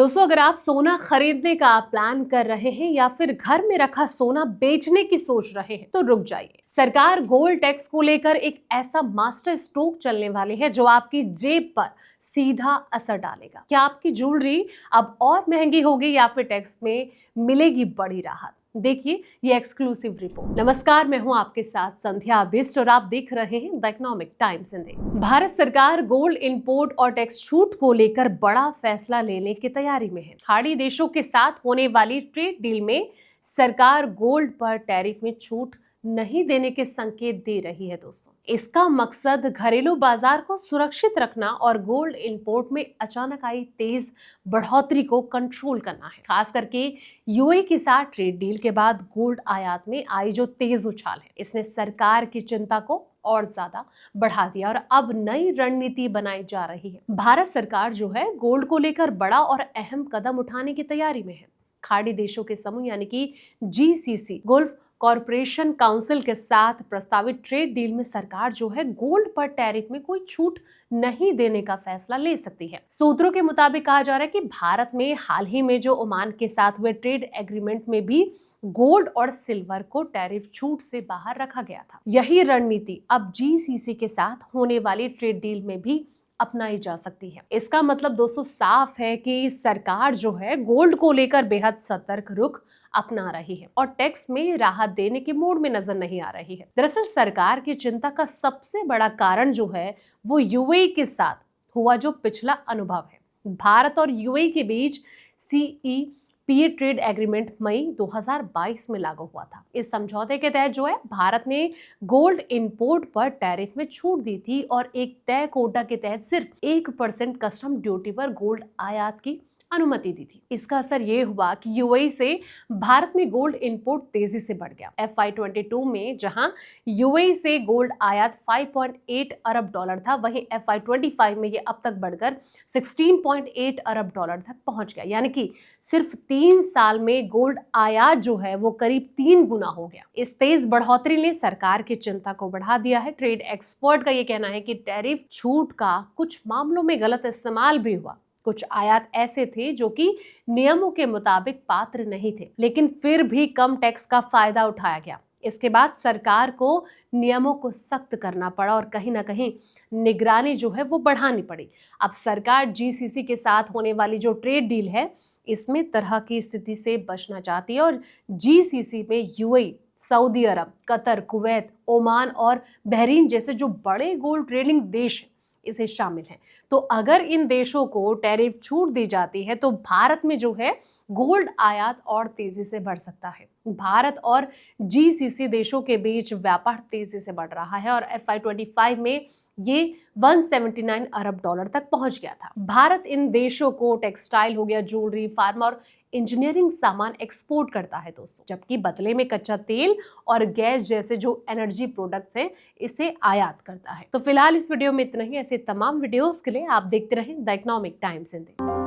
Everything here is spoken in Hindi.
दोस्तों, अगर आप सोना खरीदने का प्लान कर रहे हैं या फिर घर में रखा सोना बेचने की सोच रहे हैं तो रुक जाइए। सरकार गोल्ड टैक्स को लेकर एक ऐसा मास्टर स्ट्रोक चलने वाली है जो आपकी जेब पर सीधा असर डालेगा। क्या आपकी ज्वेलरी अब और महंगी होगी या फिर टैक्स में मिलेगी बड़ी राहत? देखिए ये एक्सक्लूसिव रिपोर्ट। नमस्कार, मैं हूं आपके साथ संध्या बिस्ट और आप देख रहे हैं the economic times Hindi. Bharat सरकार गोल्ड इंपोर्ट और टैक्स छूट को लेकर बड़ा फैसला लेने की तैयारी में है। खाड़ी देशों के साथ होने वाली ट्रेड डील में सरकार गोल्ड पर टैरिफ में छूट नहीं देने के संकेत दे रही है। दोस्तों, इसका मकसद घरेलू बाजार को सुरक्षित रखना और गोल्ड इंपोर्ट में अचानक आई तेज बढ़ोतरी को कंट्रोल करना है। खास करके यूएई के साथ ट्रेड डील के बाद गोल्ड आयात में आई जो तेज उछाल है, इसने सरकार की चिंता को और ज्यादा बढ़ा दिया और अब नई रणनीति बनाई जा रही है। भारत सरकार जो है गोल्ड को लेकर बड़ा और अहम कदम उठाने की तैयारी में है। खाड़ी देशों के समूह यानी कि जीसीसी गल्फ कॉरपोरेशन काउंसिल के साथ प्रस्तावित ट्रेड डील में सरकार जो है गोल्ड पर टैरिफ में कोई छूट नहीं देने का फैसला ले सकती है। सूत्रों के मुताबिक कहा जा रहा है कि भारत में हाल ही में जो ओमान के साथ हुए ट्रेड एग्रीमेंट में भी गोल्ड और सिल्वर को टैरिफ छूट से बाहर रखा गया था। यही रणनीति अब जीसीसी के साथ होने वाली ट्रेड डील में भी अपनाई जा सकती है। इसका मतलब दोस्तों साफ है कि सरकार जो है गोल्ड को लेकर बेहद सतर्क रुख अपना रही है और टैक्स में राहत देने के मूड में नजर नहीं आ रही है। दरअसल सरकार की चिंता का सबसे बड़ा कारण जो है वो यूएई के साथ हुआ जो पिछला अनुभव है। भारत और यूएई के बीच सीईपीए ट्रेड एग्रीमेंट मई 2022 में लागू हुआ था। इस समझौते के तहत जो है भारत ने गोल्ड इंपोर्ट पर टैरिफ में छूट दी थी और एक तय कोटा के तहत सिर्फ 1% कस्टम ड्यूटी पर गोल्ड आयात की अनुमति दी थी। इसका असर ये हुआ कि यूएई से भारत में गोल्ड इंपोर्ट तेजी से बढ़ गया। FY22 में जहां यूएई से गोल्ड आयात 5.8 अरब डॉलर था, वहीं FY25 में ये अब तक बढ़कर 16.8 अरब डॉलर तक पहुंच गया। यानी कि सिर्फ 3 साल में गोल्ड आयात जो है वो करीब 3 गुना हो गया। इस तेज बढ़ोतरी ने सरकार की चिंता को बढ़ा दिया है। ट्रेड एक्सपर्ट का ये कहना है कि टैरिफ छूट का कुछ मामलों में गलत इस्तेमाल भी हुआ। कुछ आयात ऐसे थे जो कि नियमों के मुताबिक पात्र नहीं थे, लेकिन फिर भी कम टैक्स का फायदा उठाया गया। इसके बाद सरकार को नियमों को सख्त करना पड़ा और कहीं ना कहीं निगरानी जो है वो बढ़ानी पड़ी। अब सरकार जीसीसी के साथ होने वाली जो ट्रेड डील है इसमें तरह की स्थिति से बचना चाहती है और जीसीसी में यूएई, सऊदी अरब, कतर, कुवैत, ओमान और बहरीन जैसे जो बड़े गोल्ड ट्रेडिंग देश इसे शामिल हैं। तो अगर इन देशों को टैरिफ छूट दी जाती है तो भारत में जो है गोल्ड आयात और तेजी से बढ़ सकता है। भारत और जीसीसी देशों के बीच व्यापार तेजी से बढ़ रहा है और FY25 में ये 179 अरब डॉलर तक पहुंच गया था। भारत इन देशों को टेक्सटाइल हो गया, ज्वेलरी, फार्मा और इंजीनियरिंग सामान एक्सपोर्ट करता है दोस्तों, जबकि बदले में कच्चा तेल और गैस जैसे जो एनर्जी प्रोडक्ट्स हैं इसे आयात करता है। तो फिलहाल इस वीडियो में इतना ही। ऐसे तमाम वीडियोस के लिए आप देखते रहें द इकोनॉमिक टाइम्स हिंदी।